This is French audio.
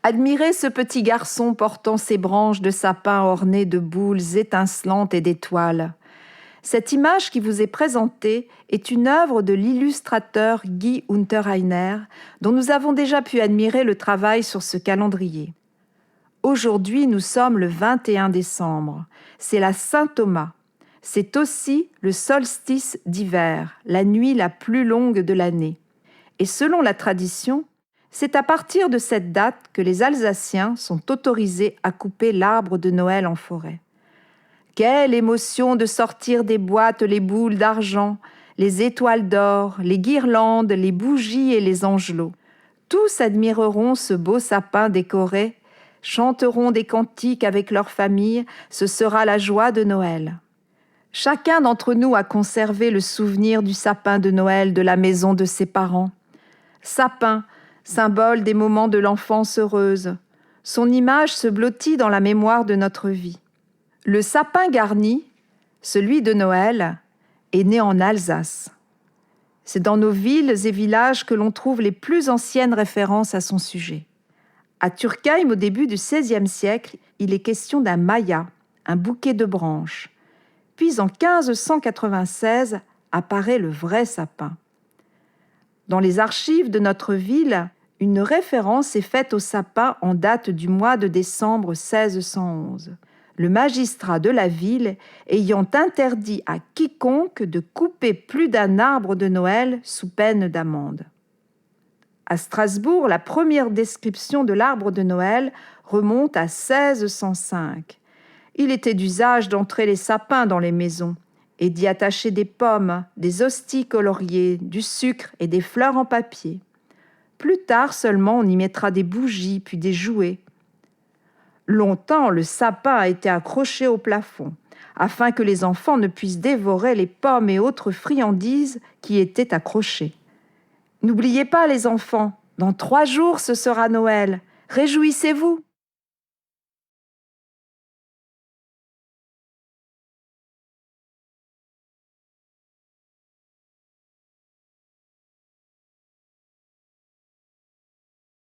Admirez ce petit garçon portant ses branches de sapin ornées de boules étincelantes et d'étoiles. Cette image qui vous est présentée est une œuvre de l'illustrateur Guy Unterreiner, dont nous avons déjà pu admirer le travail sur ce calendrier. Aujourd'hui, nous sommes le 21 décembre. C'est la Saint-Thomas. C'est aussi le solstice d'hiver, la nuit la plus longue de l'année. Et selon la tradition, c'est à partir de cette date que les Alsaciens sont autorisés à couper l'arbre de Noël en forêt. Quelle émotion de sortir des boîtes les boules d'argent, les étoiles d'or, les guirlandes, les bougies et les angelots. Tous admireront ce beau sapin décoré, chanteront des cantiques avec leur famille, ce sera la joie de Noël. Chacun d'entre nous a conservé le souvenir du sapin de Noël de la maison de ses parents. Sapin, symbole des moments de l'enfance heureuse. Son image se blottit dans la mémoire de notre vie. Le sapin garni, celui de Noël, est né en Alsace. C'est dans nos villes et villages que l'on trouve les plus anciennes références à son sujet. À Turckheim, au début du XVIe siècle, il est question d'un maya, un bouquet de branches. Puis en 1596 apparaît le vrai sapin. Dans les archives de notre ville, une référence est faite au sapin en date du mois de décembre 1611. Le magistrat de la ville ayant interdit à quiconque de couper plus d'un arbre de Noël sous peine d'amende. À Strasbourg, la première description de l'arbre de Noël remonte à 1605. Il était d'usage d'entrer les sapins dans les maisons et d'y attacher des pommes, des hosties coloriées, du sucre et des fleurs en papier. Plus tard seulement, on y mettra des bougies puis des jouets. Longtemps, le sapin a été accroché au plafond, afin que les enfants ne puissent dévorer les pommes et autres friandises qui étaient accrochées. N'oubliez pas, les enfants, dans 3 jours, ce sera Noël. Réjouissez-vous!